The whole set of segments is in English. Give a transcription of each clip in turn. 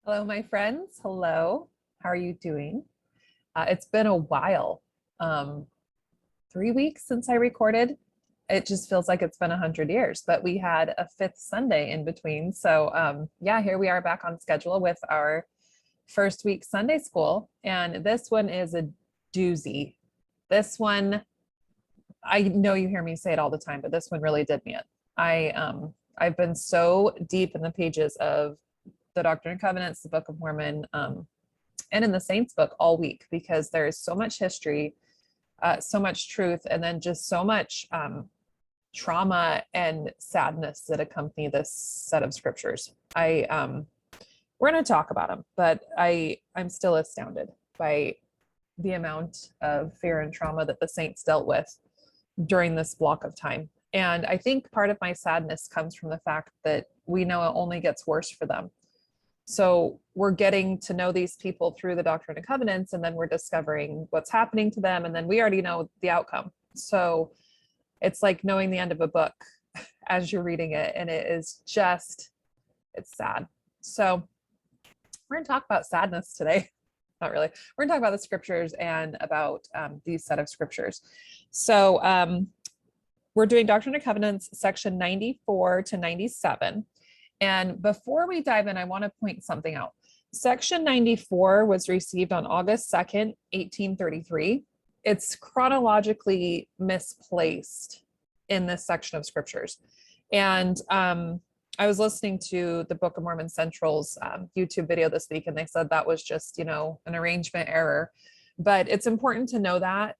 Hello, my friends. Hello. How are you doing? It's been a while. 3 weeks since I recorded. It just feels like it's been 100 years, but we had a fifth Sunday in between. So, yeah, here we are back on schedule with our first week Sunday school. And this one is a doozy. This one, I know you hear me say it all the time, but this one really did me in. I've been so deep in the pages of the Doctrine and Covenants, the Book of Mormon, and in the Saints book all week because there is so much history, so much truth, and then just so much trauma and sadness that accompany this set of scriptures. We're going to talk about them, but I'm still astounded by the amount of fear and trauma that the saints dealt with during this block of time. And I think part of my sadness comes from the fact that we know it only gets worse for them. So we're getting to know these people through the Doctrine and Covenants, and then we're discovering what's happening to them, and then we already know the outcome. So it's like knowing the end of a book as you're reading it, and it's sad. So we're going to talk about sadness today. Not really. We're going to talk about the scriptures and about these set of scriptures. So we're doing Doctrine and Covenants, section 94 to 97. And before we dive in, I want to point something out. Section 94 was received on August 2nd, 1833. It's chronologically misplaced in this section of scriptures. And I was listening to the Book of Mormon Central's YouTube video this week, and they said that was just, an arrangement error. But it's important to know that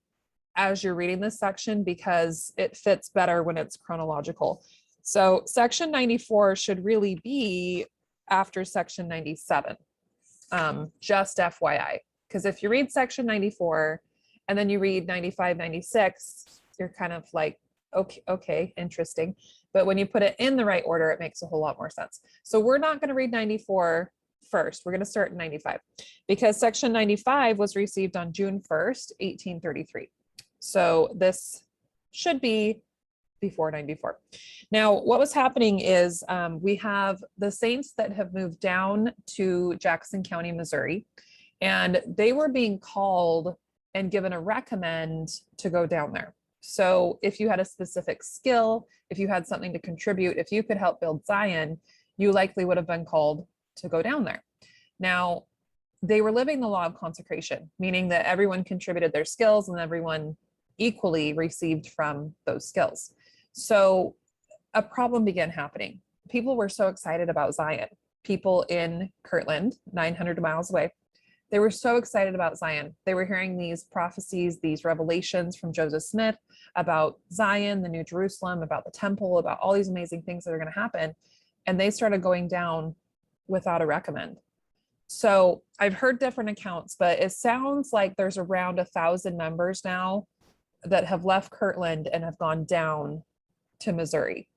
as you're reading this section because it fits better when it's chronological. So section 94 should really be after section 97, just FYI. Because if you read section 94 and then you read 95, 96, you're kind of like, okay, interesting. But when you put it in the right order, it makes a whole lot more sense. So we're not going to read 94 first. We're going to start in 95 because section 95 was received on June 1st, 1833. So this should be before 94. Now, what was happening is we have the saints that have moved down to Jackson County, Missouri, and they were being called and given a recommend to go down there. So if you had a specific skill, if you had something to contribute, if you could help build Zion, you likely would have been called to go down there. Now, they were living the law of consecration, meaning that everyone contributed their skills and everyone equally received from those skills. So a problem began happening. People were so excited about Zion. People in Kirtland, 900 miles away, they were so excited about Zion. They were hearing these prophecies, these revelations from Joseph Smith about Zion, the New Jerusalem, about the temple, about all these amazing things that are going to happen. And they started going down without a recommend. So I've heard different accounts, but it sounds like there's around 1,000 members now that have left Kirtland and have gone down to Missouri.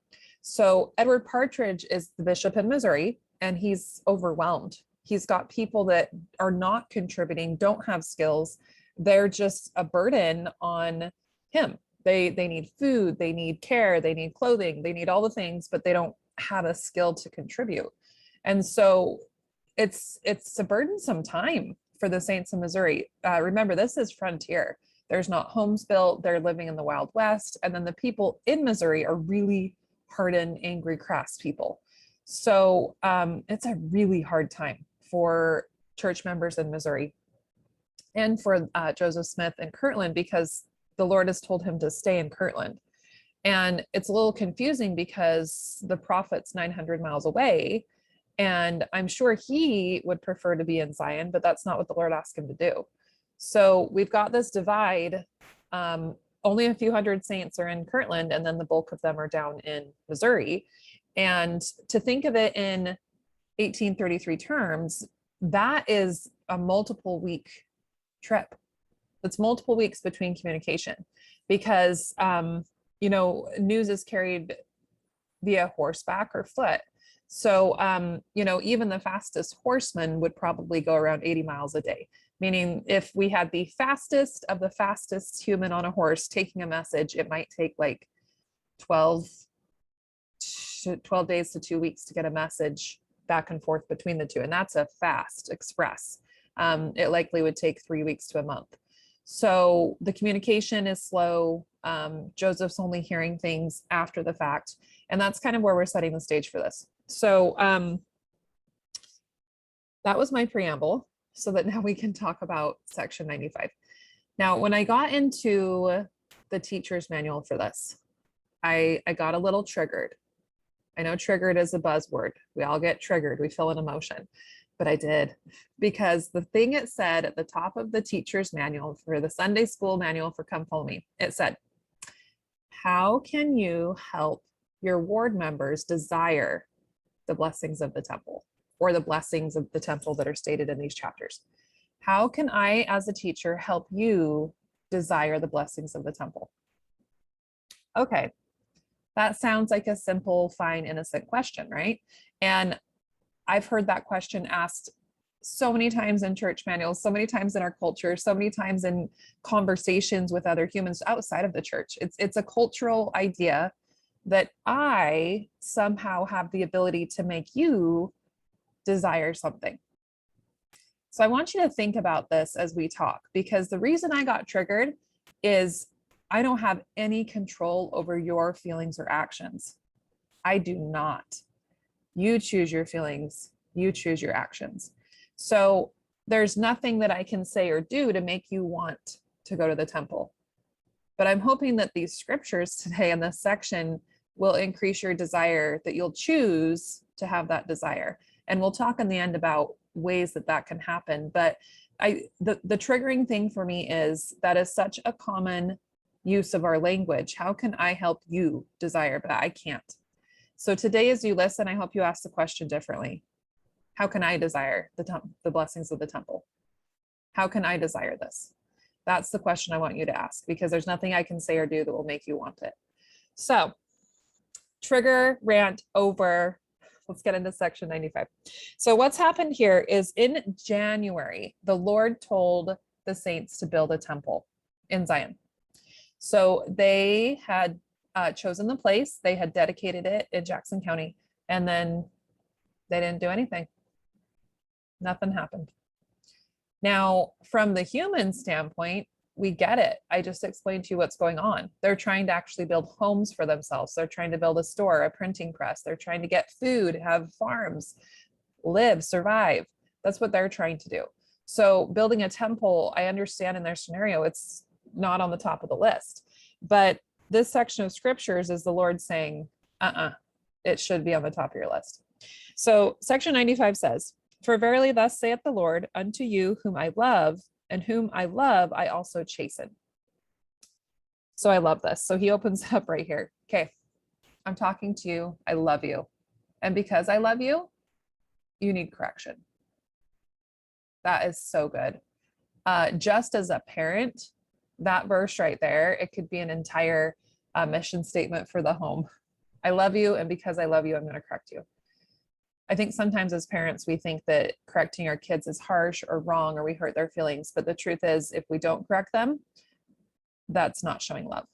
So Edward Partridge is the bishop in Missouri, and he's overwhelmed. He's got people that are not contributing, don't have skills. They're just a burden on him. They need food, they need care, they need clothing, they need all the things, but they don't have a skill to contribute. And so it's a burdensome time for the saints in Missouri. Remember, this is frontier. There's not homes built. They're living in the Wild West. And then the people in Missouri are really hardened, angry, crass people. So it's a really hard time for church members in Missouri and for Joseph Smith in Kirtland because the Lord has told him to stay in Kirtland. And it's a little confusing because the prophet's 900 miles away. And I'm sure he would prefer to be in Zion, but that's not what the Lord asked him to do. So we've got this divide. Only a few hundred saints are in Kirtland, and then the bulk of them are down in Missouri. And to think of it in 1833 terms, that is a multiple week trip. It's multiple weeks between communication because, news is carried via horseback or foot. So, even the fastest horseman would probably go around 80 miles a day. Meaning if we had the fastest of the fastest human on a horse taking a message, it might take like 12 days to 2 weeks to get a message back and forth between the two. And that's a fast express. It likely would take 3 weeks to a month. So the communication is slow. Joseph's only hearing things after the fact. And that's kind of where we're setting the stage for this. So that was my preamble, so that now we can talk about section 95. Now, when I got into the teacher's manual for this, I got a little triggered. I know triggered is a buzzword. We all get triggered. We feel an emotion, but I did, because the thing it said at the top of the teacher's manual for the Sunday school manual for Come Follow Me, it said, how can you help your ward members desire the blessings of the temple, or the blessings of the temple that are stated in these chapters? How can I, as a teacher, help you desire the blessings of the temple? Okay, that sounds like a simple, fine, innocent question, right? And I've heard that question asked so many times in church manuals, so many times in our culture, so many times in conversations with other humans outside of the church. It's a cultural idea that I somehow have the ability to make you desire something. So I want you to think about this as we talk, because the reason I got triggered is I don't have any control over your feelings or actions. I do not. You choose your feelings, you choose your actions. So there's nothing that I can say or do to make you want to go to the temple. But I'm hoping that these scriptures today in this section will increase your desire, that you'll choose to have that desire. And we'll talk in the end about ways that that can happen. But the triggering thing for me is that is such a common use of our language. How can I help you desire? But I can't. So today, as you listen, I hope you ask the question differently. How can I desire the blessings of the temple? How can I desire this? That's the question I want you to ask, because there's nothing I can say or do that will make you want it. So trigger, rant over. Let's get into section 95. So what's happened here is in January, the Lord told the saints to build a temple in Zion. So they had chosen the place, they had dedicated it in Jackson County, and then they didn't do anything. Nothing happened. Now, from the human standpoint, we get it. I just explained to you what's going on. They're trying to actually build homes for themselves. They're trying to build a store, a printing press. They're trying to get food, have farms, live, survive. That's what they're trying to do. So building a temple, I understand in their scenario, it's not on the top of the list. But this section of scriptures is the Lord saying, it should be on the top of your list. So section 95 says, for verily thus saith the Lord unto you whom I love, and whom I love, I also chasten. So I love this. So he opens up right here. Okay, I'm talking to you. I love you. And because I love you, you need correction. That is so good. Just as a parent, that verse right there, it could be an entire mission statement for the home. I love you, and because I love you, I'm going to correct you. I think sometimes as parents, we think that correcting our kids is harsh or wrong, or we hurt their feelings. But the truth is, if we don't correct them, that's not showing love.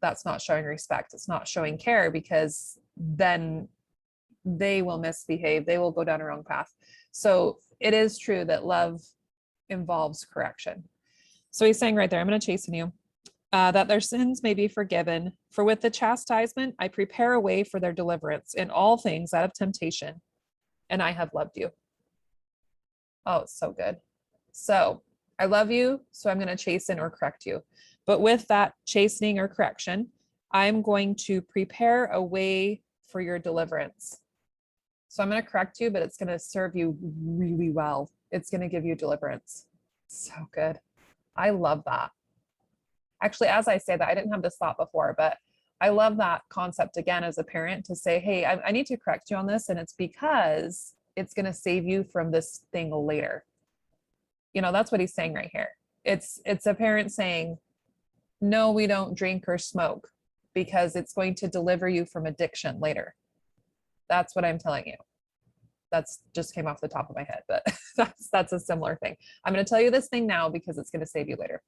That's not showing respect. It's not showing care, because then they will misbehave. They will go down a wrong path. So it is true that love involves correction. So he's saying right there, I'm going to chasten you, that their sins may be forgiven. For with the chastisement, I prepare a way for their deliverance in all things out of temptation. And I have loved you. Oh, it's so good. So I love you, so I'm going to chasten or correct you. But with that chastening or correction, I'm going to prepare a way for your deliverance. So I'm going to correct you, but it's going to serve you really well. It's going to give you deliverance. So good. I love that. Actually, as I say that, I didn't have this thought before, but I love that concept again as a parent to say, hey, I need to correct you on this. And it's because it's going to save you from this thing later. You know, that's what he's saying right here. It's a parent saying, no, we don't drink or smoke because it's going to deliver you from addiction later. That's what I'm telling you. That's just came off the top of my head, but that's a similar thing. I'm going to tell you this thing now because it's going to save you later.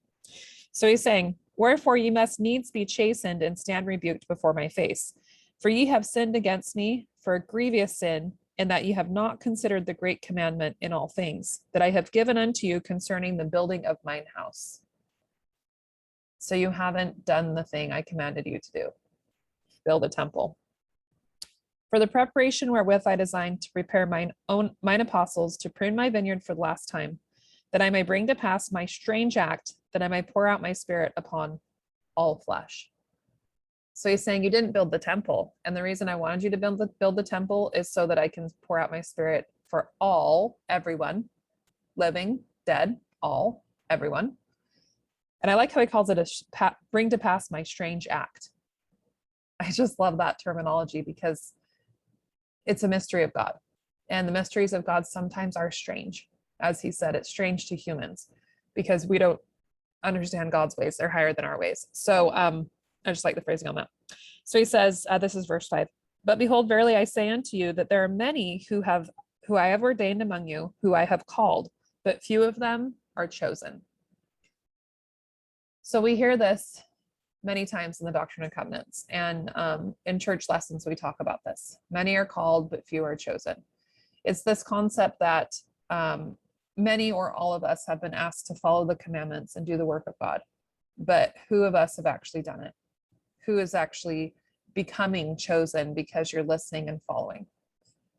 So he's saying, wherefore ye must needs be chastened and stand rebuked before my face. For ye have sinned against me for a grievous sin, and that ye have not considered the great commandment in all things that I have given unto you concerning the building of mine house. So you haven't done the thing I commanded you to do, build a temple. For the preparation wherewith I designed to prepare mine apostles to prune my vineyard for the last time, that I may bring to pass my strange act, that I may pour out my spirit upon all flesh. So he's saying you didn't build the temple. And the reason I wanted you to build the temple is so that I can pour out my spirit for everyone, living, dead, everyone. And I like how he calls it bring to pass my strange act. I just love that terminology because it's a mystery of God. And the mysteries of God sometimes are strange. As he said, it's strange to humans because we don't understand God's ways. They're higher than our ways. So I just like the phrasing on that. So he says, this is verse 5. But behold, verily I say unto you that there are many who I have ordained among you, who I have called, but few of them are chosen. So we hear this many times in the Doctrine and Covenants, and in church lessons we talk about this. Many are called, but few are chosen. It's this concept that many or all of us have been asked to follow the commandments and do the work of God, but who of us have actually done it? Who is actually becoming chosen because you're listening and following?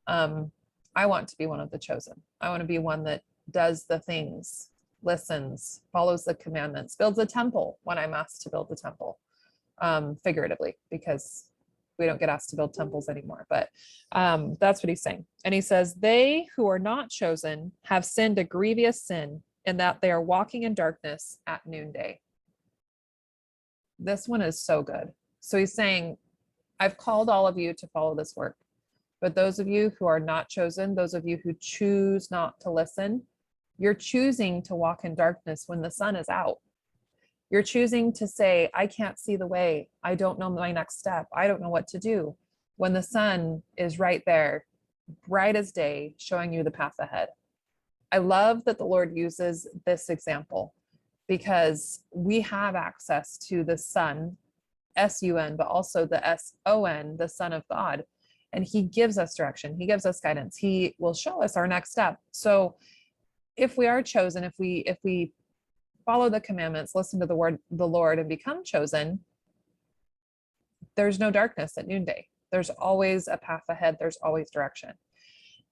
I want to be one of the chosen. I want to be one that does the things, listens, follows the commandments, builds a temple when I'm asked to build the temple, figuratively, because we don't get asked to build temples anymore, but that's what he's saying. And he says, they who are not chosen have sinned a grievous sin in that they are walking in darkness at noonday. This one is so good. So he's saying, I've called all of you to follow this work, but those of you who are not chosen, those of you who choose not to listen, you're choosing to walk in darkness when the sun is out. You're choosing to say, I can't see the way. I don't know my next step. I don't know what to do. When the sun is right there, bright as day, showing you the path ahead. I love that the Lord uses this example because we have access to the sun, S-U-N, but also the S-O-N, the Son of God. And he gives us direction. He gives us guidance. He will show us our next step. So if we are chosen, if we follow the commandments, listen to the word, the Lord, and become chosen, there's no darkness at noonday. There's always a path ahead. There's always direction.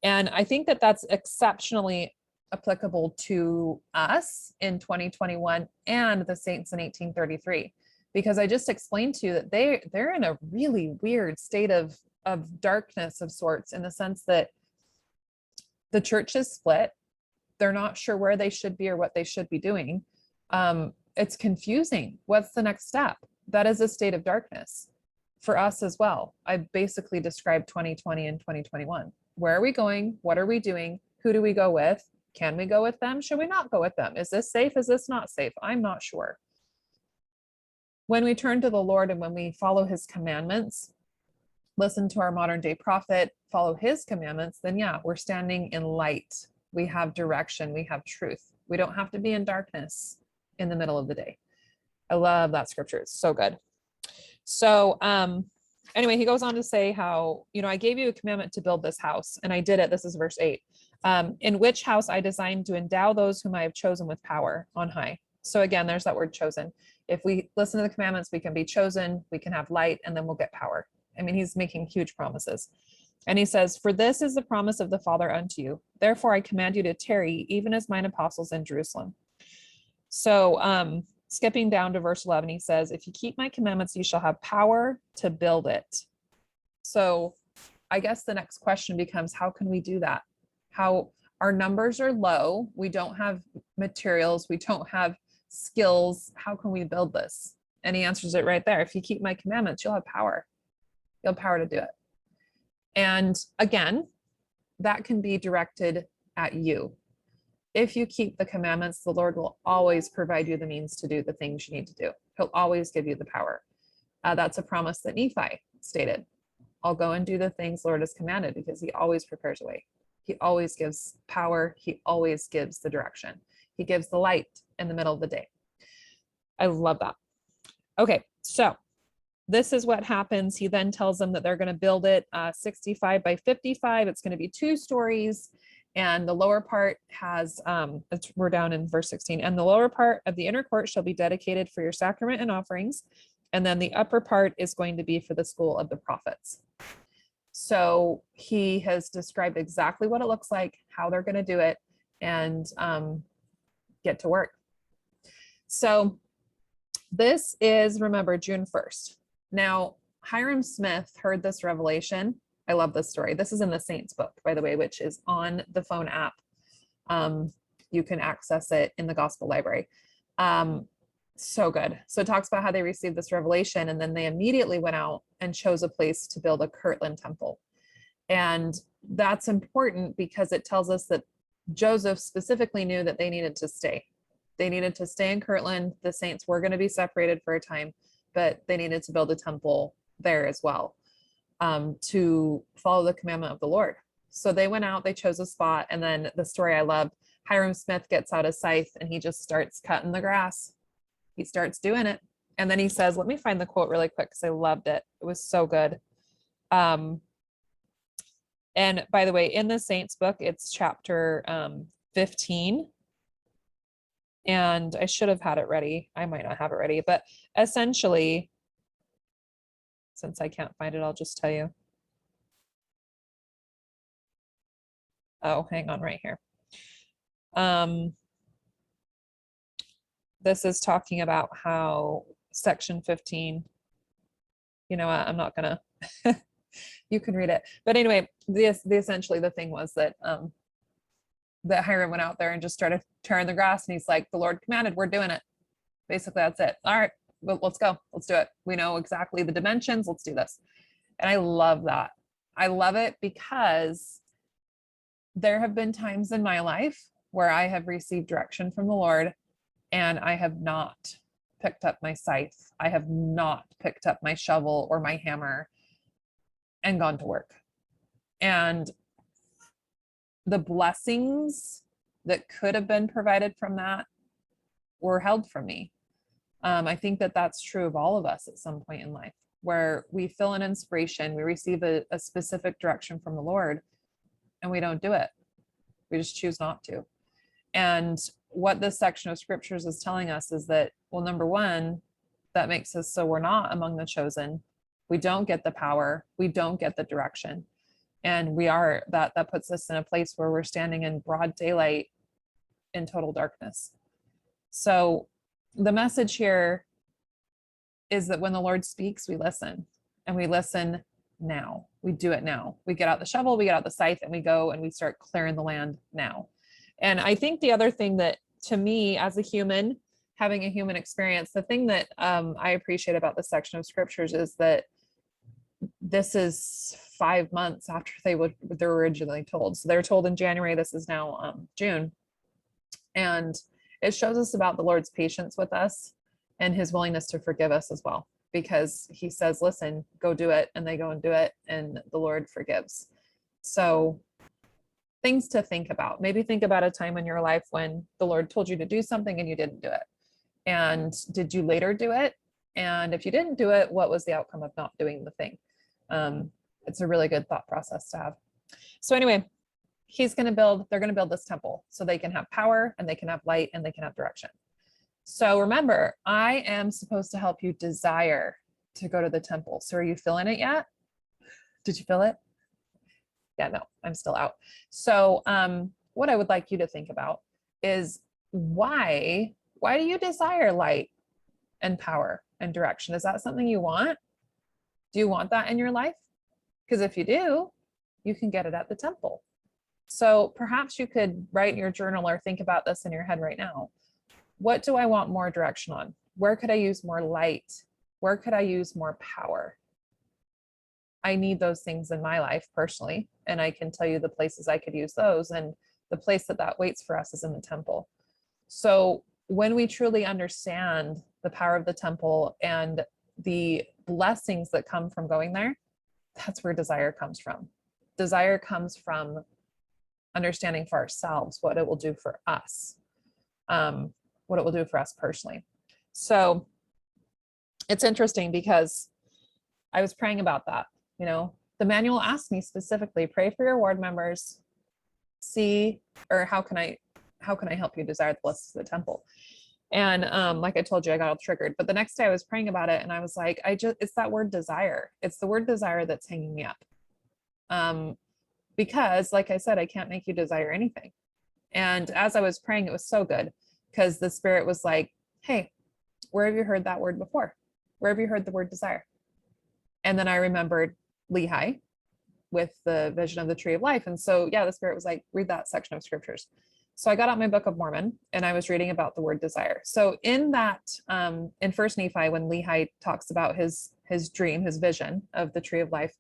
And I think that that's exceptionally applicable to us in 2021 and the saints in 1833, because I just explained to you that they're in a really weird state of darkness of sorts, in the sense that the church is split. They're not sure where they should be or what they should be doing. It's confusing. What's the next step? That is a state of darkness for us as well. I basically described 2020 and 2021. Where are we going? What are we doing? Who do we go with? Can we go with them? Should we not go with them? Is this safe? Is this not safe? I'm not sure. When we turn to the Lord and when we follow his commandments, listen to our modern day prophet, follow his commandments, then yeah, we're standing in light. We have direction. We have truth. We don't have to be in darkness in the middle of the day. I love that scripture. It's so good. So anyway, he goes on to say how, I gave you a commandment to build this house, and I did it. This is verse 8. In which house I designed to endow those whom I have chosen with power on high. So again, there's that word chosen. If we listen to the commandments, we can be chosen, we can have light, and then we'll get power. I mean, he's making huge promises. And he says, for this is the promise of the Father unto you. Therefore, I command you to tarry, even as mine apostles in Jerusalem. So skipping down to verse 11, he says, if you keep my commandments, you shall have power to build it. So I guess the next question becomes, how can we do that? How our numbers are low. We don't have materials. We don't have skills. How can we build this? And he answers it right there. If you keep my commandments, you'll have power. You'll have power to do it. And again, that can be directed at you. If you keep the commandments, the Lord will always provide you the means to do the things you need to do. He'll always give you the power. That's a promise that Nephi stated. I'll go and do the things the Lord has commanded, because he always prepares a way. He always gives power. He always gives the direction. He gives the light in the middle of the day. I love that. Okay, so this is what happens. He then tells them that they're going to build it 65 by 55. It's going to be 2 stories. And the lower part has, we're down in verse 16, and the lower part of the inner court shall be dedicated for your sacrament and offerings. And then the upper part is going to be for the school of the prophets. So he has described exactly what it looks like, how they're going to do it, and get to work. So this is, remember, June 1st. Now, Hiram Smith heard this revelation. I love this story. This is in the Saints book, by the way, which is on the phone app. You can access it in the Gospel Library. So good. So it talks about how they received this revelation, and then they immediately went out and chose a place to build a Kirtland temple. And that's important because it tells us that Joseph specifically knew that they needed to stay. They needed to stay in Kirtland. The saints were going to be separated for a time, but they needed to build a temple there as well, to follow the commandment of the Lord. So they went out, they chose a spot, and then the story I love, Hiram Smith gets out a scythe and he just starts cutting the grass. He starts doing it. And then he says, let me find the quote really quick because I loved it. It was so good. And by the way, in the Saints book, it's chapter 15. And I should have had it ready. I might not have it ready, but essentially, since I can't find it, I'll just tell you. Oh, hang on right here. This is talking about how section 15, you know what, I'm not gonna, you can read it. But anyway, essentially the thing was that that Hiram went out there and just started tearing the grass, and he's like, the Lord commanded, we're doing it. Basically, that's it. All right, well, let's go. Let's do it. We know exactly the dimensions. Let's do this. And I love that. I love it because there have been times in my life where I have received direction from the Lord and I have not picked up my scythe. I have not picked up my shovel or my hammer and gone to work. And the blessings that could have been provided from that were held from me. I think that that's true of all of us at some point in life, where we feel an inspiration, we receive a specific direction from the Lord, and we don't do it. We just choose not to. And what this section of scriptures is telling us is that, well, number one, that makes us so we're not among the chosen. We don't get the power. We don't get the direction. And we are, that puts us in a place where we're standing in broad daylight in total darkness. So the message here is that when the Lord speaks, we listen, and we listen now. We do it now. We get out the shovel, we get out the scythe, and we go and we start clearing the land now. And I think the other thing that, to me as a human, having a human experience, the thing that I appreciate about this section of scriptures is that this is 5 months after they were originally told. So they were told in January, this is now June. And it shows us about the Lord's patience with us and his willingness to forgive us as well, because he says, listen, go do it. And they go and do it, and the Lord forgives. So things to think about. Maybe think about a time in your life when the Lord told you to do something and you didn't do it. And did you later do it? And if you didn't do it, what was the outcome of not doing the thing? It's a really good thought process to have. So anyway, they're going to build this temple so they can have power and they can have light and they can have direction. So remember, I am supposed to help you desire to go to the temple. So are you feeling it yet? Did you feel it? Yeah, no, I'm still out. So what I would like you to think about is why do you desire light and power and direction? Is that something you want? Do you want that in your life? Because if you do, you can get it at the temple. So perhaps you could write in your journal or think about this in your head right now. What do I want more direction on? Where could I use more light? Where could I use more power? I need those things in my life personally, and I can tell you the places I could use those, and the place that waits for us is in the temple. So when we truly understand the power of the temple and the blessings that come from going there, that's where desire comes from. Desire comes from understanding for ourselves what it will do for us, what it will do for us personally. So it's interesting because I was praying about that. The manual asked me specifically, pray for your ward members, see, or how can I help you desire the blessings of the temple? And like I told you, I got all triggered. But the next day I was praying about it and I was like, it's that word desire. It's the word desire that's hanging me up. Because like I said, I can't make you desire anything. And as I was praying, it was so good because the Spirit was like, hey, where have you heard that word before? Where have you heard the word desire? And then I remembered Lehi with the vision of the tree of life. And so, yeah, the Spirit was like, read that section of scriptures. So I got out my Book of Mormon and I was reading about the word desire. So in that, in First Nephi, when Lehi talks about his dream, his vision of the tree of life,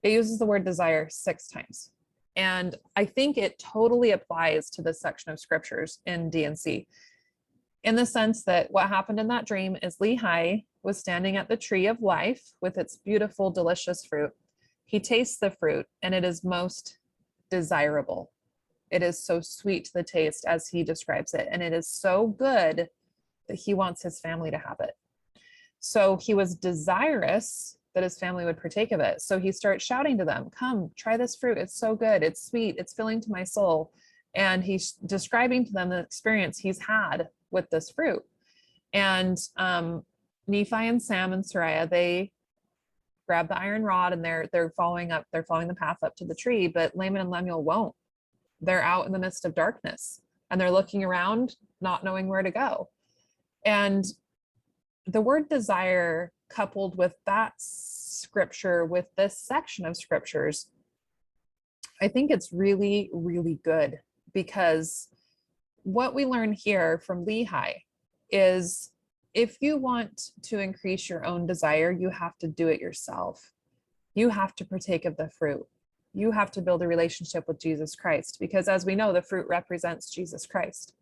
it uses the word desire 6 times. And I think it totally applies to this section of scriptures in D&C, in the sense that what happened in that dream is Lehi was standing at the tree of life with its beautiful, delicious fruit. He tastes the fruit and it is most desirable. It is so sweet to the taste as he describes it. And it is so good that he wants his family to have it. So he was desirous that his family would partake of it. So he starts shouting to them, come, try this fruit. It's so good. It's sweet. It's filling to my soul. And he's describing to them the experience he's had with this fruit. And Nephi and Sam and Sariah, they grab the iron rod and they're following the path up to the tree, but Laman and Lemuel won't. They're out in the midst of darkness and they're looking around, not knowing where to go. And the word desire, coupled with that scripture, with this section of scriptures, I think it's really, really good, because what we learn here from Lehi is if you want to increase your own desire, you have to do it yourself. You have to partake of the fruit. You have to build a relationship with Jesus Christ, because as we know, the fruit represents Jesus Christ.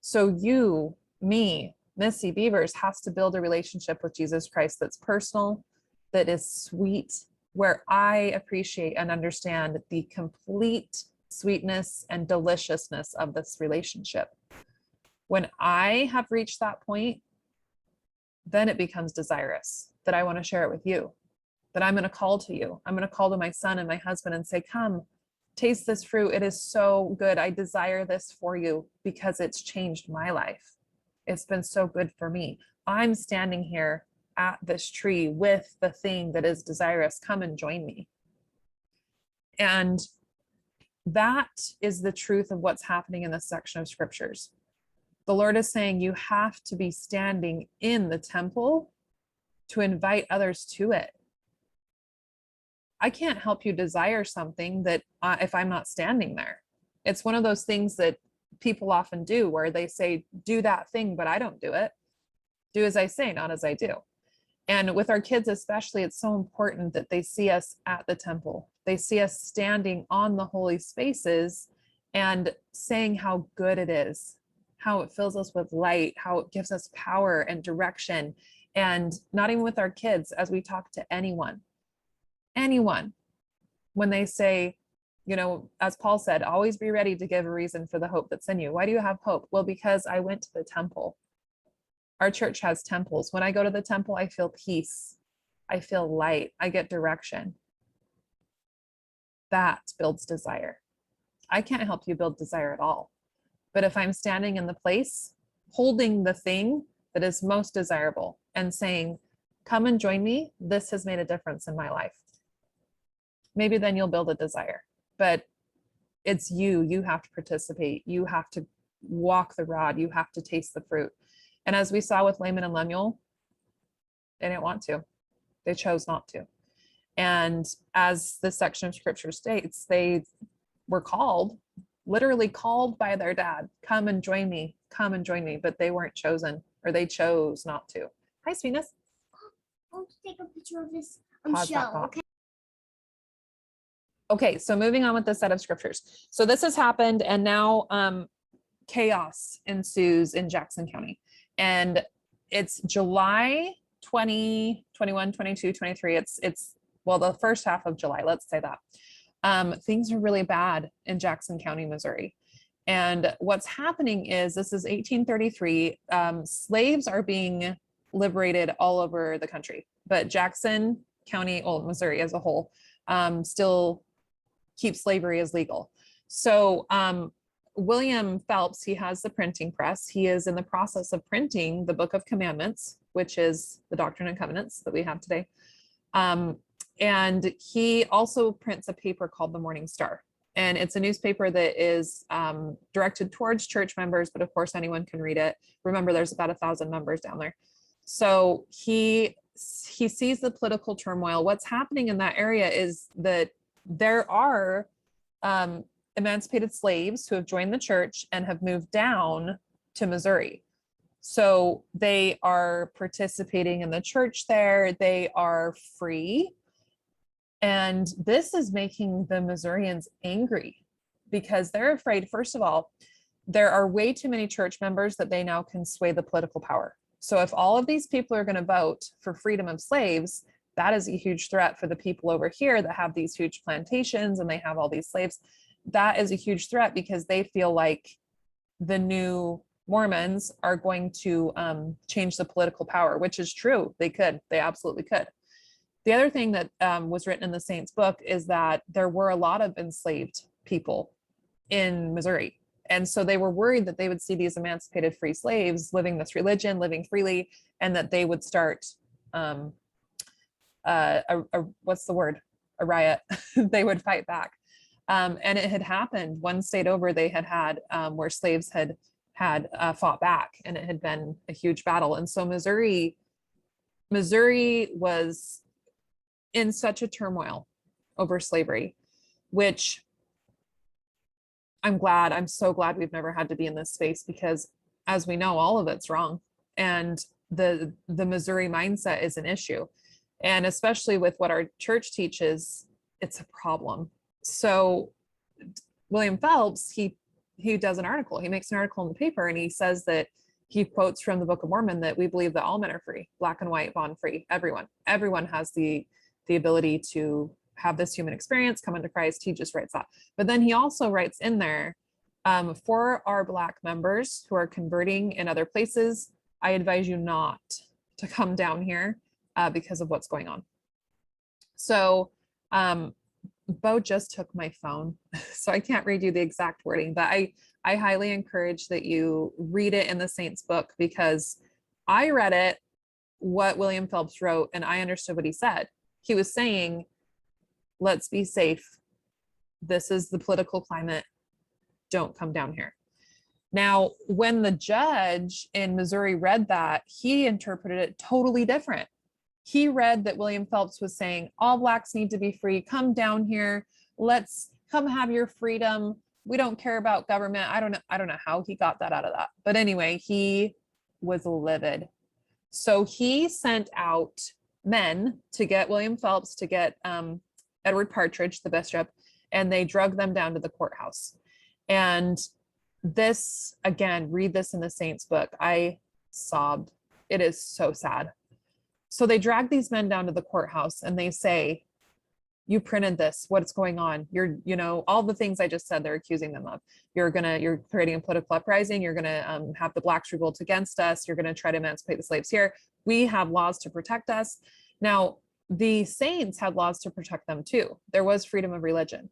So you, me, Missy Beavers has to build a relationship with Jesus Christ that's personal, that is sweet, where I appreciate and understand the complete sweetness and deliciousness of this relationship. When I have reached that point, then it becomes desirous that I want to share it with you, that I'm going to call to you. I'm going to call to my son and my husband and say, come, taste this fruit. It is so good. I desire this for you because it's changed my life. It's been so good for me. I'm standing here at this tree with the thing that is desirous. Come and join me. And that is the truth of what's happening in this section of scriptures. The Lord is saying you have to be standing in the temple to invite others to it. I can't help you desire something that if I'm not standing there. It's one of those things that people often do where they say, do that thing, but I don't do it. Do as I say, not as I do. And with our kids especially, it's so important that they see us at the temple. They see us standing on the holy spaces and saying how good it is, how it fills us with light, how it gives us power and direction. And not even with our kids, as we talk to anyone, when they say, as Paul said, always be ready to give a reason for the hope that's in you. Why do you have hope? Well, because I went to the temple. Our church has temples. When I go to the temple, I feel peace. I feel light. I get direction. That builds desire. I can't help you build desire at all. But if I'm standing in the place, holding the thing that is most desirable and saying, come and join me, this has made a difference in my life. Maybe then you'll build a desire. But it's you have to participate. You have to walk the rod. You have to taste the fruit. And as we saw with Laman and Lemuel, they didn't want to. They chose not to. And as this section of scripture states, they were called, literally called by their dad, come and join me, but they weren't chosen, or they chose not to. Hi, sweetness. I'll take a picture of this Shell, okay? Okay, so moving on with the set of scriptures. So this has happened, and now chaos ensues in Jackson County. And it's July 20, 21, 22, 23. It's well, the first half of July, let's say that. Things are really bad in Jackson County, Missouri. And what's happening is, this is 1833. Slaves are being liberated all over the country, but Jackson County, well, Missouri as a whole, still keep slavery as legal. So William Phelps, he has the printing press. He is in the process of printing the Book of Commandments, which is the Doctrine and Covenants that we have today. And he also prints a paper called the Morning Star. And it's a newspaper that is directed towards church members, but of course anyone can read it. Remember, there's about 1,000 members down there. So he sees the political turmoil. What's happening in that area is that there are emancipated slaves who have joined the church and have moved down to Missouri. So they are participating in the church there. They are free. And this is making the Missourians angry because they're afraid, first of all, there are way too many church members that they now can sway the political power. So if all of these people are going to vote for freedom of slaves, that is a huge threat for the people over here that have these huge plantations and they have all these slaves. That is a huge threat because they feel like the new Mormons are going to change the political power, which is true. They absolutely could. The other thing that was written in the Saints book is that there were a lot of enslaved people in Missouri. And so they were worried that they would see these emancipated free slaves living this religion, living freely, and that they would start what's the word? A riot. They would fight back. And it had happened one state over, they had where slaves had fought back, and it had been a huge battle. And so Missouri was in such a turmoil over slavery, which I'm so glad we've never had to be in this space, because as we know, all of it's wrong. And the Missouri mindset is an issue. And especially with what our church teaches, it's a problem. So William Phelps, he does an article, he makes an article in the paper, and he says that he quotes from the Book of Mormon that we believe that all men are free, black and white, bond free, everyone has the ability to have this human experience, come into Christ. He just writes that. But then he also writes in there, for our Black members who are converting in other places, I advise you not to come down here because of what's going on. So Bo just took my phone, so I can't read you the exact wording, but I highly encourage that you read it in the Saints book, because I read it, what William Phelps wrote, and I understood what he said. He was saying, let's be safe. This is the political climate. Don't come down here. Now, when the judge in Missouri read that, he interpreted it totally different. He read that William Phelps was saying, all Blacks need to be free. Come down here. Let's come have your freedom. We don't care about government. I don't know how he got that out of that. But anyway, he was livid. So he sent out men to get William Phelps, to get Edward Partridge, the bishop, and they drug them down to the courthouse. And this, again, read this in the Saints book. I sobbed. It is so sad. So they drag these men down to the courthouse and they say, you printed this, what's going on? All the things I just said, they're accusing them of. You're creating a political uprising. You're gonna have the Blacks revolt against us. You're gonna try to emancipate the slaves here. We have laws to protect us. Now, the Saints had laws to protect them too. There was freedom of religion,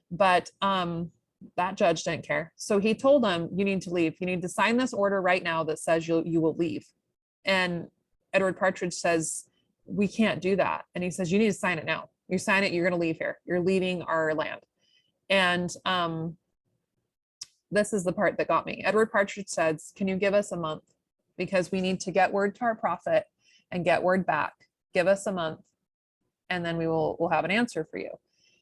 but that judge didn't care. So he told them, you need to leave. You need to sign this order right now that says you will leave. And Edward Partridge says, we can't do that. And he says, you need to sign it now. You sign it, you're going to leave here. You're leaving our land. And this is the part that got me. Edward Partridge says, can you give us a month? Because we need to get word to our prophet and get word back. Give us a month, and then we'll have an answer for you.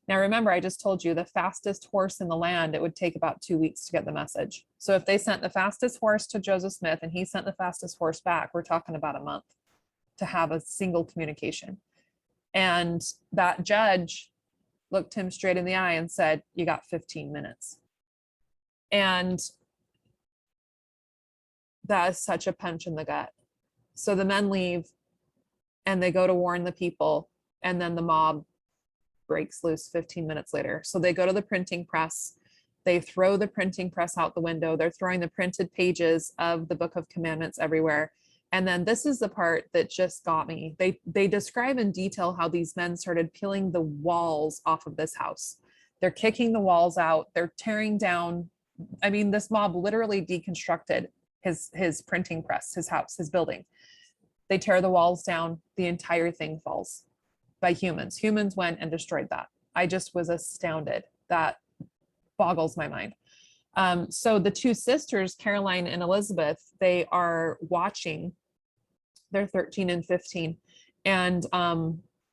Now, remember, I just told you the fastest horse in the land, it would take about 2 weeks to get the message. So if they sent the fastest horse to Joseph Smith and he sent the fastest horse back, we're talking about a month to have a single communication. And that judge looked him straight in the eye and said, you got 15 minutes. And that is such a punch in the gut. So the men leave and they go to warn the people, and then the mob breaks loose 15 minutes later. So they go to the printing press. They throw the printing press out the window. They're throwing the printed pages of the Book of Commandments everywhere. And then this is the part that just got me. They describe in detail how these men started peeling the walls off of this house. They're kicking the walls out. They're tearing down. I mean, this mob literally deconstructed his printing press, his house, his building. They tear the walls down. The entire thing falls by humans. Humans went and destroyed that. I just was astounded. That boggles my mind. So the two sisters, Caroline and Elizabeth, they are watching. They're 13 and 15. And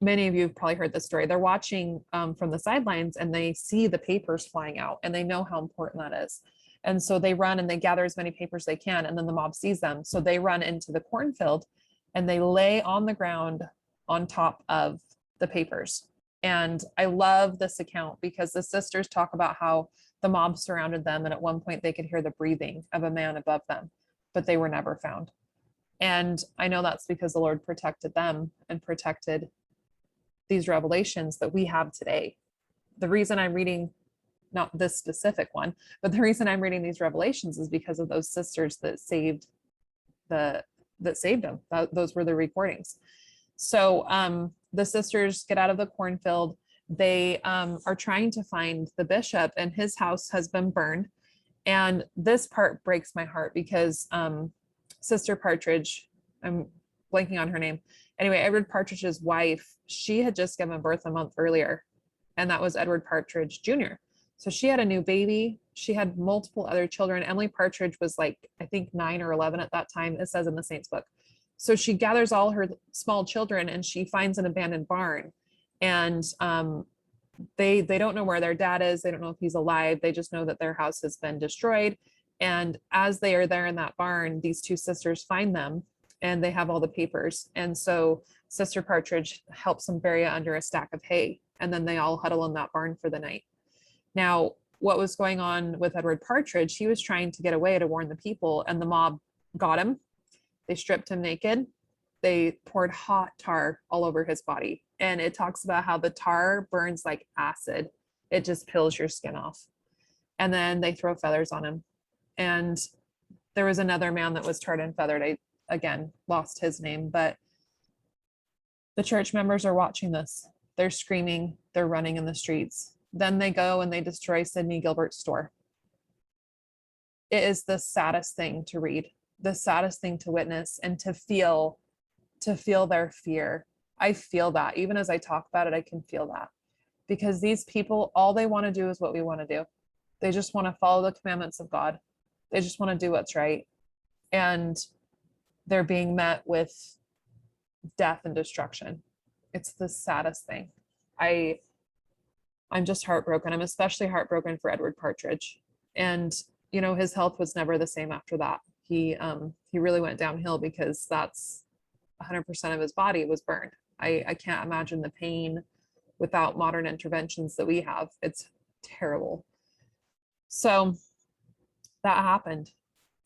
many of you have probably heard this story. They're watching from the sidelines and they see the papers flying out and they know how important that is. And so they run and they gather as many papers they can, and then the mob sees them. So they run into the cornfield and they lay on the ground on top of the papers. And I love this account because the sisters talk about how the mob surrounded them, and at one point they could hear the breathing of a man above them, but they were never found. And I know that's because the Lord protected them and protected these revelations that we have today. The reason I'm reading, not this specific one, but the reason I'm reading these revelations is because of those sisters that saved them. Those were the recordings. So the sisters get out of the cornfield. They are trying to find the bishop, and his house has been burned. And this part breaks my heart because Sister Partridge, I'm blanking on her name. Anyway, Edward Partridge's wife, she had just given birth a month earlier, and that was Edward Partridge Jr. So she had a new baby. She had multiple other children. Emily Partridge was like, I think 9 or 11 at that time, it says in the Saints book. So she gathers all her small children and she finds an abandoned barn. And they don't know where their dad is. They don't know if he's alive. They just know that their house has been destroyed. And as they are there in that barn, these two sisters find them and they have all the papers. And so Sister Partridge helps them bury it under a stack of hay. And then they all huddle in that barn for the night. Now, what was going on with Edward Partridge? He was trying to get away to warn the people, and the mob got him. They stripped him naked. They poured hot tar all over his body. And it talks about how the tar burns like acid. It just peels your skin off. And then they throw feathers on him. And there was another man that was tarred and feathered. I, again, lost his name, but the church members are watching this. They're screaming, they're running in the streets. Then they go and they destroy Sidney Gilbert's store. It is the saddest thing to read, the saddest thing to witness, and to feel their fear. I feel that. Even as I talk about it, I can feel that. Because these people, all they want to do is what we want to do. They just want to follow the commandments of God. They just want to do what's right. And they're being met with death and destruction. It's the saddest thing. I'm just heartbroken. I'm especially heartbroken for Edward Partridge. And, you know, his health was never the same after that. He really went downhill because that's 100% of his body was burned. I can't imagine the pain without modern interventions that we have. It's terrible. So that happened.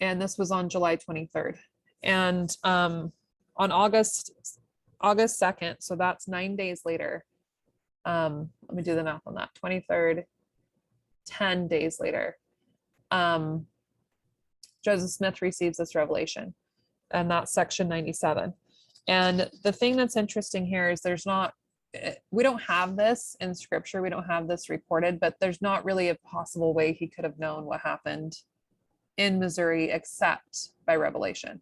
And this was on July 23rd. And on August 2nd, so that's 9 days later. Let me do the math on that. 23rd, 10 days later, Joseph Smith receives this revelation, and that's section 97. And the thing that's interesting here is we don't have this in scripture. We don't have this recorded, but there's not really a possible way he could have known what happened in Missouri except by revelation.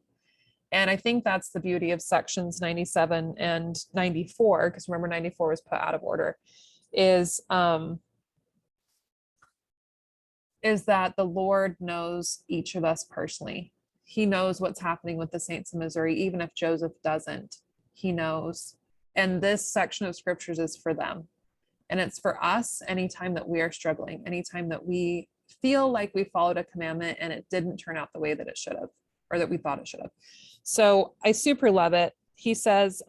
And I think that's the beauty of sections 97 and 94, because remember 94 was put out of order, is that the Lord knows each of us personally. He knows what's happening with the saints in Missouri, even if Joseph doesn't, he knows. And this section of scriptures is for them. And it's for us anytime that we are struggling, anytime that we feel like we followed a commandment and it didn't turn out the way that it should have, or that we thought it should have. So I super love it. He says,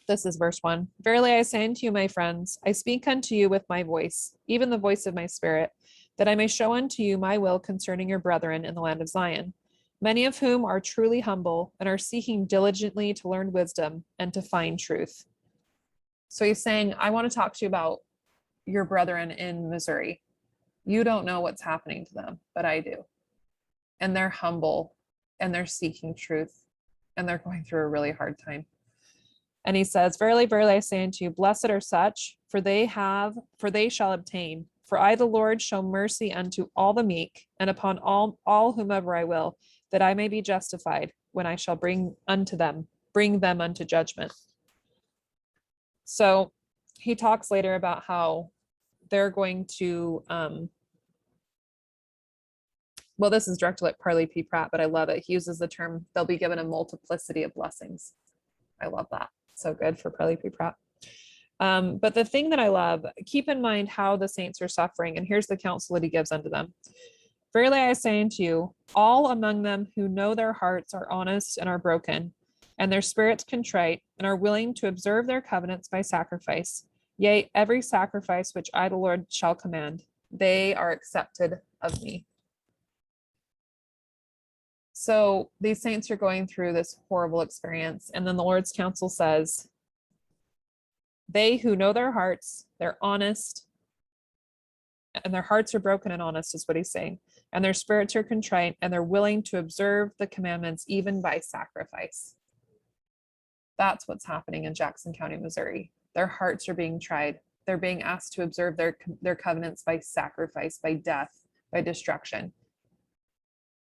this is verse 1. Verily I say unto you, my friends, I speak unto you with my voice, even the voice of my spirit, that I may show unto you my will concerning your brethren in the land of Zion, many of whom are truly humble and are seeking diligently to learn wisdom and to find truth. So he's saying, I want to talk to you about your brethren in Missouri. You don't know what's happening to them, but I do. And they're humble and they're seeking truth. and they're going through a really hard time. And he says, verily, verily, I say unto you, blessed are such, for they shall obtain. For I, the Lord, show mercy unto all the meek, and upon all whomever I will, that I may be justified when I shall bring them unto judgment. So he talks later about how they're going to, well, this is directed at Parley P. Pratt, but I love it. He uses the term, they'll be given a multiplicity of blessings. I love that. So good for Parley P. Pratt. But the thing that I love, keep in mind how the saints are suffering. And here's the counsel that he gives unto them. Verily I say unto you, all among them who know their hearts are honest and are broken, and their spirits contrite, and are willing to observe their covenants by sacrifice, yea, every sacrifice which I, the Lord, shall command, they are accepted of me. So these saints are going through this horrible experience. And then the Lord's counsel says, they who know their hearts, they're honest, and their hearts are broken and honest, is what he's saying. And their spirits are contrite, and they're willing to observe the commandments even by sacrifice. That's what's happening in Jackson County, Missouri. Their hearts are being tried. They're being asked to observe their covenants by sacrifice, by death, by destruction.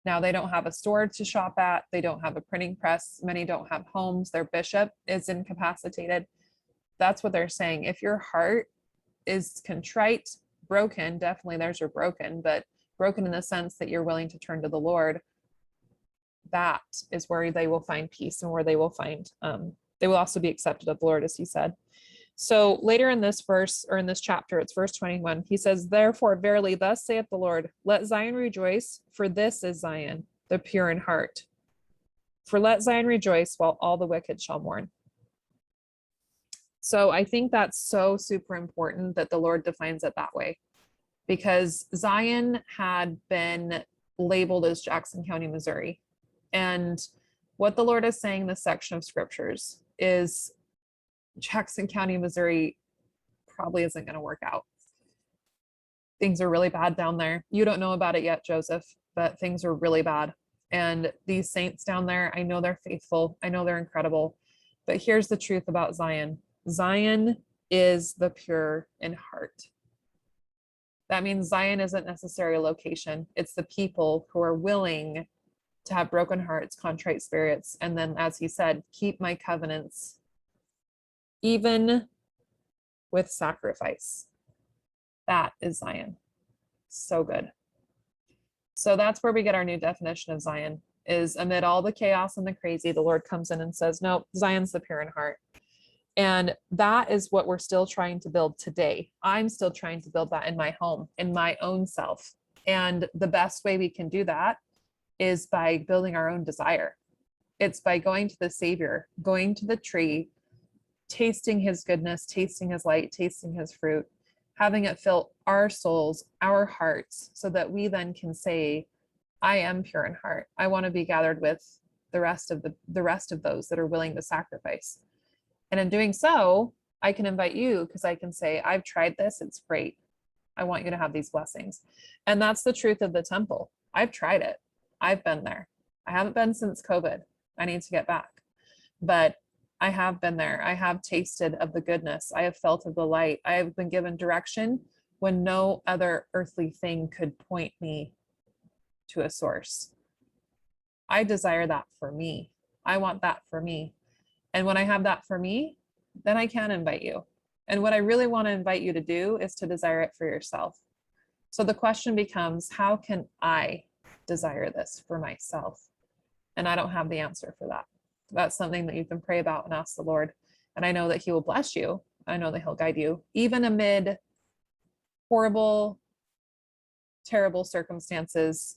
Now, they don't have a store to shop at. They don't have a printing press. Many don't have homes. Their bishop is incapacitated. That's what they're saying. If your heart is contrite, broken, definitely theirs are broken, but broken in the sense that you're willing to turn to the Lord, that is where they will find peace and where they will find, they will also be accepted of the Lord, as he said. So later in this verse, or in this chapter, it's verse 21, he says, therefore, verily, thus saith the Lord, let Zion rejoice, for this is Zion, the pure in heart. For let Zion rejoice while all the wicked shall mourn. So I think that's so super important that the Lord defines it that way, because Zion had been labeled as Jackson County, Missouri. And what the Lord is saying in this section of scriptures is Jackson County, Missouri probably isn't going to work out. Things are really bad down there. You don't know about it yet, Joseph, but things are really bad. And these saints down there, I know they're faithful. I know they're incredible. But here's the truth about Zion. Zion is the pure in heart. That means Zion isn't necessarily a location. It's the people who are willing to have broken hearts, contrite spirits, and then, as he said, keep my covenants, even with sacrifice. That is Zion. So good. So that's where we get our new definition of Zion, is amid all the chaos and the crazy, the Lord comes in and says, no, Zion's the pure in heart. And that is what we're still trying to build today. I'm still trying to build that in my home, in my own self. And the best way we can do that is by building our own desire. It's by going to the Savior, going to the tree, tasting his goodness, tasting his light, tasting his fruit, having it fill our souls, our hearts, so that we then can say, I am pure in heart. I want to be gathered with the rest of those that are willing to sacrifice. And in doing so, I can invite you, because I can say, I've tried this, it's great. I want you to have these blessings. And that's the truth of the temple. I've tried it. I've been there. I haven't been since COVID. I need to get back. But I have been there. I have tasted of the goodness. I have felt of the light. I have been given direction when no other earthly thing could point me to a source. I desire that for me. I want that for me. And when I have that for me, then I can invite you. And what I really want to invite you to do is to desire it for yourself. So the question becomes, how can I desire this for myself? And I don't have the answer for that. That's something that you can pray about and ask the Lord. And I know that he will bless you. I know that he'll guide you, even amid horrible, terrible circumstances.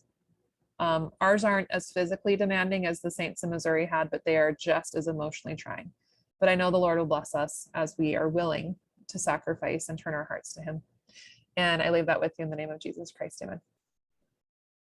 Ours aren't as physically demanding as the saints in Missouri had, but they are just as emotionally trying. But I know the Lord will bless us as we are willing to sacrifice and turn our hearts to him. And I leave that with you in the name of Jesus Christ. Amen.